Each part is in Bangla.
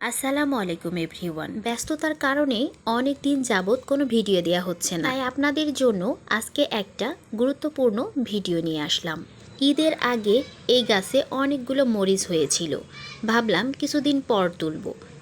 আসসালামু আলাইকুম এভরিওয়ান। ব্যস্ততার কারণে অনেক দিন যাবৎ কোনো ভিডিও দেওয়া হচ্ছে না, তাই আপনাদের জন্য আজকে একটা গুরুত্বপূর্ণ ভিডিও নিয়ে আসলাম। ঈদের আগে এই গাছে অনেকগুলো মরিচ হয়েছিল, ভাবলাম কিছুদিন পর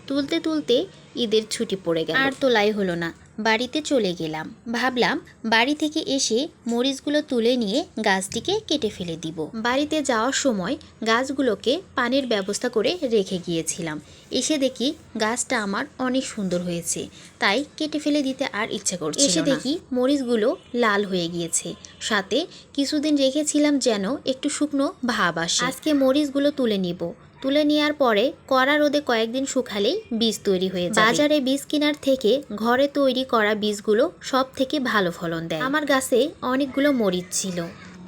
তুলতে তুলতে ঈদের ছুটি পড়ে গেল, আর তোলাই হলো না। বাড়িতে চলে গেলাম, ভাবলাম বাড়ি থেকে এসে মরিচগুলো তুলে নিয়ে গাছটিকে কেটে ফেলে দিব। বাড়িতে যাওয়ার সময় গাছগুলোকে পানির ব্যবস্থা করে রেখে গিয়েছিলাম। এসে দেখি গাছটা আমার অনেক সুন্দর হয়েছে, তাই কেটে ফেলে দিতে আর ইচ্ছে করছে না। এসে দেখি মরিচগুলো লাল হয়ে গিয়েছে, সাথে কিছুদিন রেখেছিলাম যেন একটু শুকনো ভাব আসে। আজকে মরিচগুলো তুলে নিব। তুলে নেওয়ার পরে কড়া রোদে কয়েকদিন শুকালেই বীজ তৈরি হয়ে যাবে। বাজারে বীজ কেনার থেকে ঘরে তৈরি করা বীজগুলো সব থেকে ভালো ফলন দেয়। আমার গাছে অনেকগুলো মরিচ ছিল।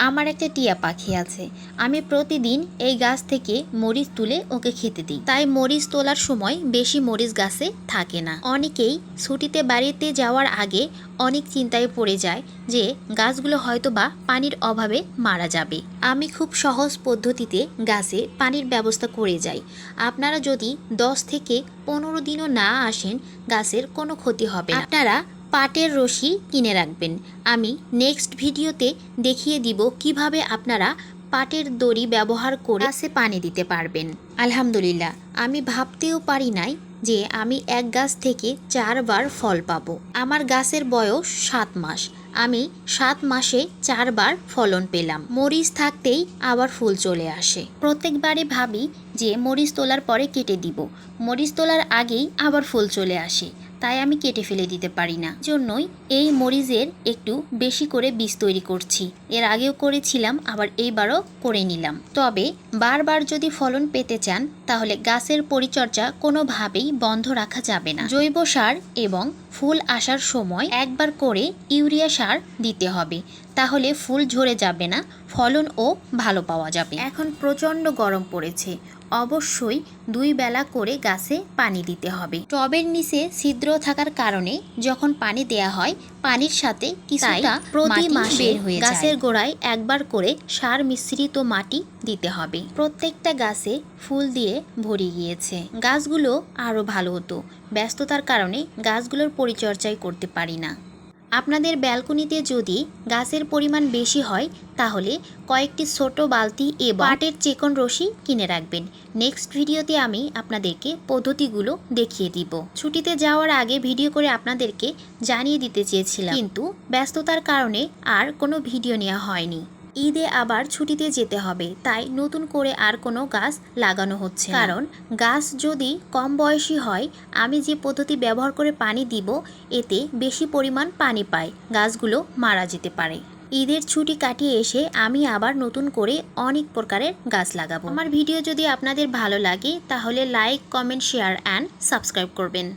আমার একটা টিয়া পাখি আছে, আমি প্রতিদিন এই গাছ থেকে মরিচ তুলে ওকে খেতে দিই, তাই মরিচ তোলার সময় বেশি মরিচ গাছে থাকে না। অনেকেই ছুটিতে বাড়িতে যাওয়ার আগে অনেক চিন্তায় পড়ে যায় যে গাছগুলো হয়তোবা পানির অভাবে মারা যাবে। আমি খুব সহজ পদ্ধতিতে গাছে পানির ব্যবস্থা করে যাই। আপনারা যদি 10 থেকে 15 দিনও না আসেন, গাছের কোনো ক্ষতি হবে না। আপনারা পাটের রশি কিনে রাখবেন। আমি নেক্সট ভিডিওতে দেখিয়ে দিব কিভাবে আপনারা পাটের দড়ি ব্যবহার করে গাছে পানি দিতে পারবেন। আলহামদুলিল্লাহ, আমি ভাবতেও পারি নাই যে আমি এক গাছ থেকে 4 বার ফল পাবো। আমার গাছের বয়স 7 মাস, আমি 7 মাসে 4 বার ফলন পেলাম। মরিচ থাকতেই আবার ফুল চলে আসে। প্রত্যেকবারে ভাবি যে মরিচ তোলার পরে কেটে দিব, মরিচ তোলার আগেই আবার ফুল চলে আসে, তাই আমি কেটে ফেলে দিতে পারি না। জন্যই এই মরিচের একটু বেশি করে বীজ তৈরি করছি। এর আগেও করেছিলাম, আবার এইবারও করে নিলাম। তবে বারবার যদি ফলন পেতে চান তাহলে গাছের পরিচর্যা কোনোভাবেই বন্ধ রাখা যাবে না। জৈব সার এবং ফুল আসার সময় একবার করে ইউরিয়া সার দিতে হবে, তাহলে ফুল ঝরে যাবে না, ফলনও ভালো পাওয়া যাবে। এখন প্রচণ্ড গরম পড়েছে, অবশ্যই 2 বেলা করে গাছে পানি দিতে হবে। টবের নিচে ছিদ্র থাকার কারণে যখন পানি দেয়া হয়, পানির সাথে কিছুটা প্রতি মাসে গাছের গোড়ায় একবার করে সার মিশ্রিত মাটি দিতে হবে। প্রত্যেকটা গাছে ফুল দিয়ে ভরে গিয়েছে। গাছগুলো আরও ভালো হতো, ব্যস্ততার কারণে গাছগুলোর পরিচর্যাই করতে পারি না। আপনাদের ব্যালকনিতে যদি গাছের পরিমাণ বেশি হয় তাহলে কয়েকটি ছোট বালতি এবং পাটের চিকন রশি কিনে রাখবেন। নেক্সট ভিডিওতে আমি আপনাদেরকে পদ্ধতিগুলো দেখিয়ে দিব। ছুটিতে যাওয়ার আগে ভিডিও করে আপনাদেরকে জানিয়ে দিতে চেয়েছিলাম, কিন্তু ব্যস্ততার কারণে আর কোনো ভিডিও নেওয়া হয়নি। ঈদে আবার ছুটিতে যেতে হবে, তাই নতুন করে আর কোনো গাছ লাগানো হচ্ছে না। কারণ গাছ যদি কম বয়সী হয়, আমি যে পদ্ধতি ব্যবহার করে পানি দিব এতে বেশি পরিমাণ পানি পায়, গাছগুলো মারা যেতে পারে। ঈদের ছুটি কাটিয়ে এসে আমি আবার নতুন করে অনেক প্রকারের গাছ লাগাবো। আমার ভিডিও যদি আপনাদের ভালো লাগে তাহলে like, comment, share and subscribe করবেন।